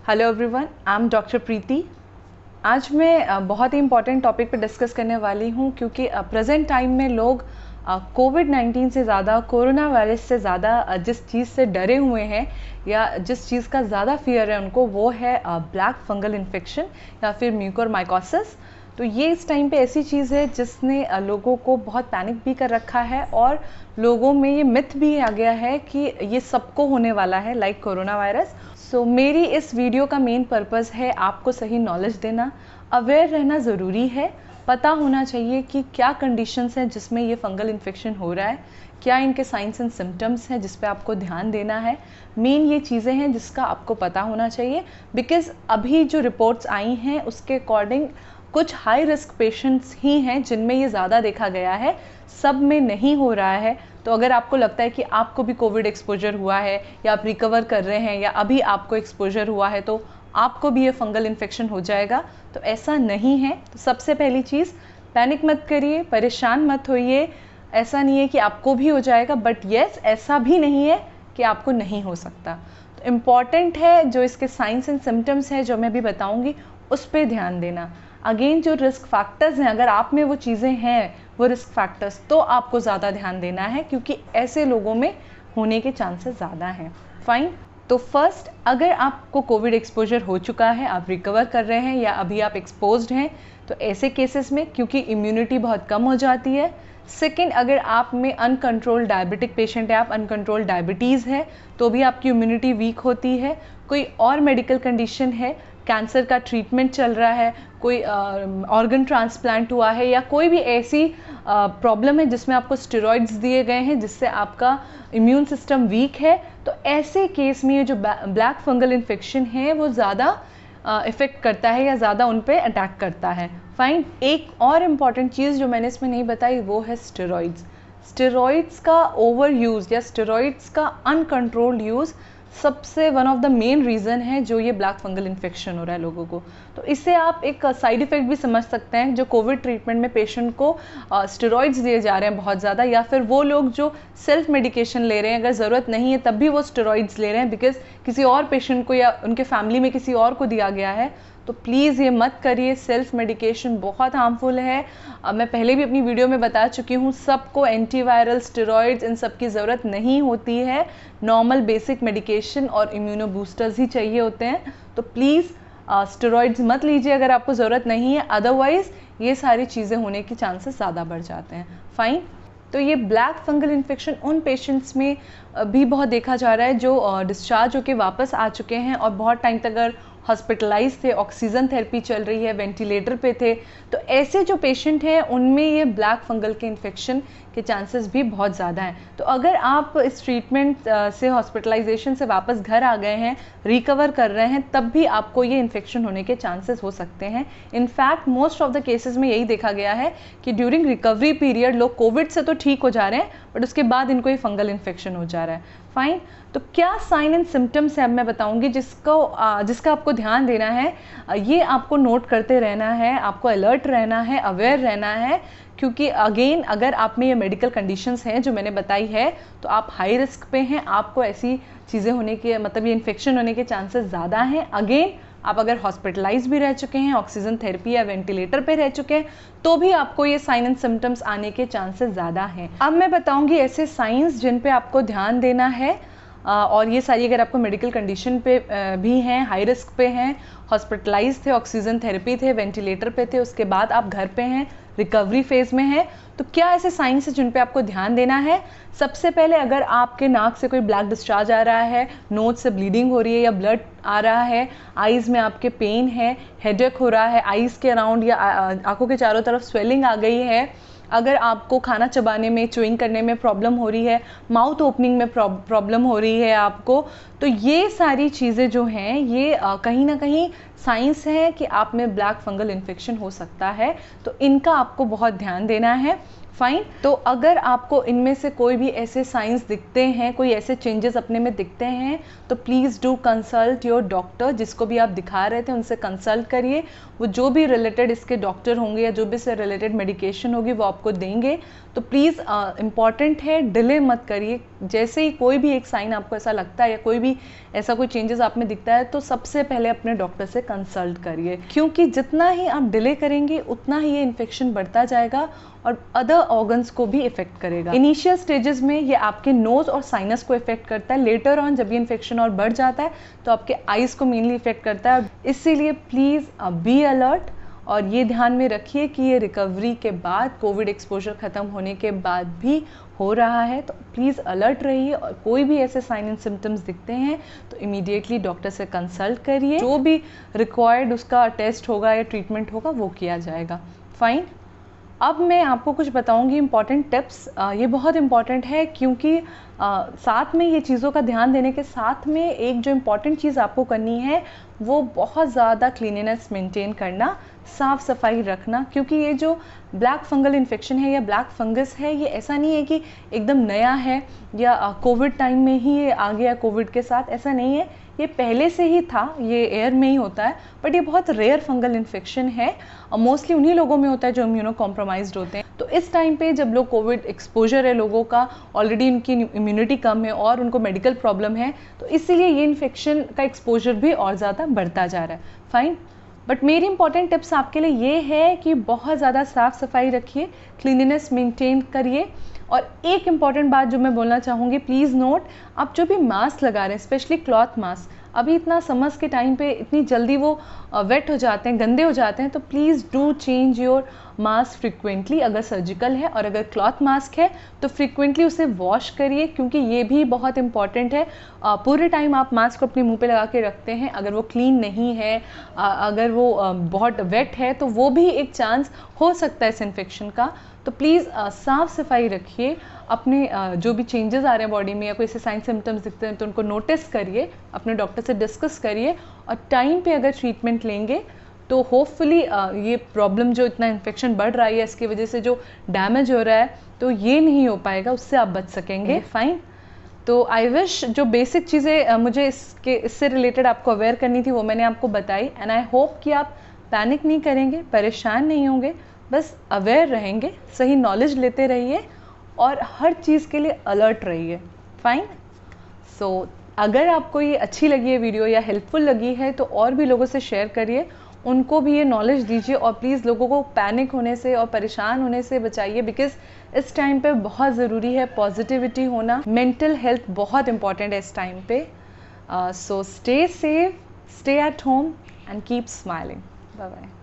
Hello everyone, I am doctor Preeti. आज मैं बहुत ही इम्पॉर्टेंट टॉपिक पे डिस्कस करने वाली हूँ क्योंकि प्रेजेंट टाइम में लोग कोविड-19 से ज़्यादा, कोरोना वायरस से ज़्यादा जिस चीज़ से डरे हुए हैं या जिस चीज़ का ज़्यादा फियर है उनको, वो है ब्लैक फंगल इन्फेक्शन या फिर म्यूकोरमाइकोसिस। तो ये इस टाइम पे ऐसी चीज़ है जिसने लोगों को बहुत पैनिक भी कर रखा है और लोगों में ये मिथ भी आ गया है कि ये सबको होने वाला है, लाइक कोरोना वायरस। सो मेरी इस वीडियो का मेन पर्पज़ है आपको सही नॉलेज देना, अवेयर रहना ज़रूरी है, पता होना चाहिए कि क्या कंडीशंस हैं जिसमें ये फंगल इन्फेक्शन हो रहा है, क्या इनके साइंस एंड सिम्टम्स हैं जिस पे आपको ध्यान देना है। मेन ये चीज़ें हैं जिसका आपको पता होना चाहिए, बिकॉज़ अभी जो रिपोर्ट्स आई हैं उसके अकॉर्डिंग कुछ हाई रिस्क पेशेंट्स ही हैं जिनमें ये ज़्यादा देखा गया है, सब में नहीं हो रहा है। तो अगर आपको लगता है कि आपको भी कोविड एक्सपोजर हुआ है या आप रिकवर कर रहे हैं या अभी आपको एक्सपोजर हुआ है तो आपको भी ये फंगल इन्फेक्शन हो जाएगा, तो ऐसा नहीं है। तो सबसे पहली चीज़, पैनिक मत करिए, परेशान मत होइए। ऐसा नहीं है कि आपको भी हो जाएगा, बट येस, ऐसा भी नहीं है कि आपको नहीं हो सकता। तो इम्पॉर्टेंट है जो इसके साइंस एंड सिम्टम्स हैं जो मैं भी बताऊँगी, उस पर ध्यान देना। अगेन जो रिस्क फैक्टर्स हैं, अगर आप में वो चीज़ें हैं, वो रिस्क फैक्टर्स, तो आपको ज़्यादा ध्यान देना है क्योंकि ऐसे लोगों में होने के चांसेस ज़्यादा हैं। फाइन। तो फर्स्ट, अगर आपको कोविड एक्सपोजर हो चुका है, आप रिकवर कर रहे हैं या अभी आप एक्सपोज्ड हैं, तो ऐसे केसेस में क्योंकि इम्यूनिटी बहुत कम हो जाती है। सेकेंड, अगर आप में अनकंट्रोल्ड डायबिटिक पेशेंट है, आप अनकंट्रोल्ड डायबिटीज़ है, तो भी आपकी इम्यूनिटी वीक होती है। कोई और मेडिकल कंडीशन है, कैंसर का ट्रीटमेंट चल रहा है, कोई ऑर्गन ट्रांसप्लांट हुआ है या कोई भी ऐसी प्रॉब्लम है जिसमें आपको स्टेरॉइड्स दिए गए हैं जिससे आपका इम्यून सिस्टम वीक है, तो ऐसे केस में ये जो ब्लैक फंगल इन्फेक्शन है वो ज़्यादा इफ़ेक्ट करता है या ज़्यादा उन पे अटैक करता है। फाइन। एक और इम्पॉर्टेंट चीज़ जो मैंने इसमें नहीं बताई वो है स्टेरॉइड्स। स्टेरॉइड्स का ओवर यूज़ या स्टेरॉइड्स का अनकंट्रोल्ड यूज़ सबसे one of the main reason है जो ये ब्लैक फंगल इन्फेक्शन हो रहा है लोगों को। तो इससे आप एक साइड इफ़ेक्ट भी समझ सकते हैं, जो कोविड ट्रीटमेंट में पेशेंट को स्टेरॉइड्स दिए जा रहे हैं बहुत ज़्यादा, या फिर वो लोग जो सेल्फ मेडिकेशन ले रहे हैं, अगर ज़रूरत नहीं है तब भी वो स्टेरॉइड्स ले रहे हैं बिकॉज किसी और पेशेंट को या उनके फैमिली में किसी और को दिया गया है। तो प्लीज़ ये मत करिए, सेल्फ मेडिकेशन बहुत हार्मफुल है। मैं पहले भी अपनी वीडियो में बता चुकी हूँ, सबको एंटीवायरल, स्टेरॉइड्स, इन सब की ज़रूरत नहीं होती है। नॉर्मल बेसिक मेडिकेशन और इम्यूनो बूस्टर्स ही चाहिए होते हैं। तो प्लीज़ स्टेरॉइड्स मत लीजिए अगर आपको ज़रूरत नहीं है, अदरवाइज़ ये सारी चीज़ें होने के चांसेस ज़्यादा बढ़ जाते हैं। फाइन। तो ये ब्लैक फंगल इन्फेक्शन उन पेशेंट्स में भी बहुत देखा जा रहा है जो डिस्चार्ज होकर वापस आ चुके हैं और बहुत टाइम तक अगर हॉस्पिटलाइज थे, ऑक्सीजन थेरेपी चल रही है, वेंटिलेटर पे थे, तो ऐसे जो पेशेंट हैं उनमें ये ब्लैक फंगल के इन्फेक्शन के चांसेस भी बहुत ज़्यादा हैं। तो अगर आप इस ट्रीटमेंट से, हॉस्पिटलाइजेशन से वापस घर आ गए हैं, रिकवर कर रहे हैं, तब भी आपको ये इन्फेक्शन होने के चांसेस हो सकते हैं। In fact most of the cases में यही देखा गया है कि ड्यूरिंग रिकवरी पीरियड लोग कोविड से तो ठीक हो जा रहे हैं, बट उसके बाद इनको ये फंगल इन्फेक्शन हो जा रहा है। फाइन। तो क्या साइन एंड सिम्टम्स है अब मैं बताऊंगी जिसका आपको ध्यान देना है। ये आपको नोट करते रहना है, आपको अलर्ट रहना है, अवेयर रहना है, क्योंकि अगेन अगर आप में ये मेडिकल कंडीशंस हैं जो मैंने बताई है तो आप हाई रिस्क पे हैं, आपको ऐसी चीज़ें होने के, मतलब ये इन्फेक्शन होने के चांसेस ज़्यादा हैं। अगेन आप अगर हॉस्पिटलाइज भी रह चुके हैं, ऑक्सीजन थेरेपी या वेंटिलेटर पे रह चुके हैं, तो भी आपको ये साइन एंड सिम्टम्स आने के चांसेस ज़्यादा हैं। अब मैं बताऊंगी ऐसे साइंस जिन पे आपको ध्यान देना है, और ये सारी अगर आपको मेडिकल कंडीशन पे भी हैं, हाई रिस्क पे हैं, हॉस्पिटलाइज थे, ऑक्सीजन थेरेपी थे, वेंटिलेटर पे थे, उसके बाद आप घर पे हैं, रिकवरी फेज़ में हैं, तो क्या ऐसे साइंस हैं जिन पे आपको ध्यान देना है। सबसे पहले, अगर आपके नाक से कोई ब्लैक डिस्चार्ज आ रहा है, नोज से ब्लीडिंग हो रही है या ब्लड आ रहा है, आईज़ में आपके पेन है, हेडेक हो रहा है, आईज़ के अराउंड या आंखों के चारों तरफ स्वेलिंग आ गई है, अगर आपको खाना चबाने में, च्युइंग करने में प्रॉब्लम हो रही है, माउथ ओपनिंग में प्रॉब्लम हो रही है आपको, तो ये सारी चीज़ें जो हैं ये कहीं ना कहीं साइंस है कि आप में ब्लैक फंगल इन्फेक्शन हो सकता है। तो इनका आपको बहुत ध्यान देना है। फाइन। तो अगर आपको इनमें से कोई भी ऐसे साइंस दिखते हैं, कोई ऐसे चेंजेस अपने में दिखते हैं, तो please do consult your doctor. जिसको भी आप दिखा रहे थे उनसे कंसल्ट करिए। वो जो भी रिलेटेड इसके डॉक्टर होंगे या जो भी इससे रिलेटेड मेडिकेशन होगी वो आपको देंगे। तो प्लीज़ इम्पॉर्टेंट है, डिले मत करिए। जैसे ही कोई भी एक साइन आपको ऐसा लगता है या कोई भी ऐसा कोई चेंजेस आप में दिखता है तो सबसे पहले अपने डॉक्टर से कंसल्ट करिए, क्योंकि जितना ही आप डिले करेंगे उतना ही ये इन्फेक्शन बढ़ता जाएगा और अदर ऑर्गन्स को भी इफेक्ट करेगा। इनिशियल स्टेजेस में ये आपके नोज और साइनस को इफेक्ट करता है। लेटर ऑन जब ये इन्फेक्शन और बढ़ जाता है तो आपके आईज को मेनली इफेक्ट करता है। इसीलिए प्लीज़ बी अलर्ट और ये ध्यान में रखिए कि ये रिकवरी के बाद, कोविड एक्सपोजर ख़त्म होने के बाद भी हो रहा है। तो प्लीज़ अलर्ट रहिए और कोई भी ऐसे साइन एंड सिम्टम्स दिखते हैं तो इमीडिएटली डॉक्टर से कंसल्ट करिए। जो भी रिक्वायर्ड उसका टेस्ट होगा या ट्रीटमेंट होगा वो किया जाएगा। फाइन। अब मैं आपको कुछ बताऊंगी इम्पॉर्टेंट टिप्स। ये बहुत इम्पॉर्टेंट है क्योंकि साथ में ये चीज़ों का ध्यान देने के साथ में एक जो इम्पॉर्टेंट चीज़ आपको करनी है वो बहुत ज़्यादा क्लीनिनेस मेंटेन करना, साफ़ सफाई रखना। क्योंकि ये जो ब्लैक फंगल इन्फेक्शन है या ब्लैक फंगस है, ये ऐसा नहीं है कि एकदम नया है या कोविड टाइम में ही ये आ गया कोविड के साथ, ऐसा नहीं है। ये पहले से ही था, ये एयर में ही होता है, बट ये बहुत रेयर फंगल इन्फेक्शन है और मोस्टली उन्हीं लोगों में होता है जो इम्यूनो कॉम्प्रोमाइज्ड होते हैं। तो इस टाइम पे जब लोग कोविड एक्सपोजर है लोगों का, ऑलरेडी उनकी इम्यूनिटी कम है और उनको मेडिकल प्रॉब्लम है, तो इसीलिए ये इन्फेक्शन का एक्सपोजर भी और ज़्यादा बढ़ता जा रहा है। फाइन। बट मेरी इंपॉर्टेंट टिप्स आपके लिए ये है कि बहुत ज़्यादा साफ़ सफाई रखिए, क्लीनिनेस मेंटेन करिए। और एक इम्पॉर्टेंट बात जो मैं बोलना चाहूँगी, प्लीज़ नोट, आप जो भी मास्क लगा रहे हैं, स्पेशली क्लॉथ मास्क, अभी इतना समर्स के टाइम पे इतनी जल्दी वो वेट हो जाते हैं, गंदे हो जाते हैं, तो please do change your mask frequently अगर सर्जिकल है, और अगर क्लॉथ मास्क है तो फ्रिक्वेंटली उसे वॉश करिए, क्योंकि ये भी बहुत इंपॉर्टेंट है। पूरे टाइम आप मास्क को अपने मुंह पे लगा के रखते हैं, अगर वो क्लीन नहीं है, अगर वो बहुत वेट है, तो वो भी एक चांस हो सकता है इस इन्फेक्शन का। तो प्लीज़ साफ़ सफाई रखिए। अपने जो भी चेंजेस आ रहे हैं बॉडी में या कोई ऐसे साइन सिम्टम्स दिखते हैं तो उनको नोटिस करिए, अपने डॉक्टर से डिस्कस करिए, और टाइम पे अगर ट्रीटमेंट लेंगे तो होपफुली ये प्रॉब्लम जो इतना इन्फेक्शन बढ़ रहा है इसकी वजह से जो डैमेज हो रहा है तो ये नहीं हो पाएगा, उससे आप बच सकेंगे। फाइन। तो आई विश जो बेसिक चीज़ें मुझे इससे रिलेटेड आपको अवेयर करनी थी वो मैंने आपको बताई, एंड आई होप कि आप पैनिक नहीं करेंगे, परेशान नहीं होंगे, बस अवेयर रहेंगे, सही नॉलेज लेते रहिए और हर चीज़ के लिए अलर्ट रहिए। फाइन। सो अगर आपको ये अच्छी लगी है वीडियो या हेल्पफुल लगी है तो और भी लोगों से शेयर करिए, उनको भी ये नॉलेज दीजिए, और प्लीज़ लोगों को पैनिक होने से और परेशान होने से बचाइए, बिकॉज इस टाइम पे बहुत ज़रूरी है पॉजिटिविटी होना, मेंटल हेल्थ बहुत इंपॉर्टेंट है इस टाइम पे। So stay safe, stay at home and keep smiling. Bye bye.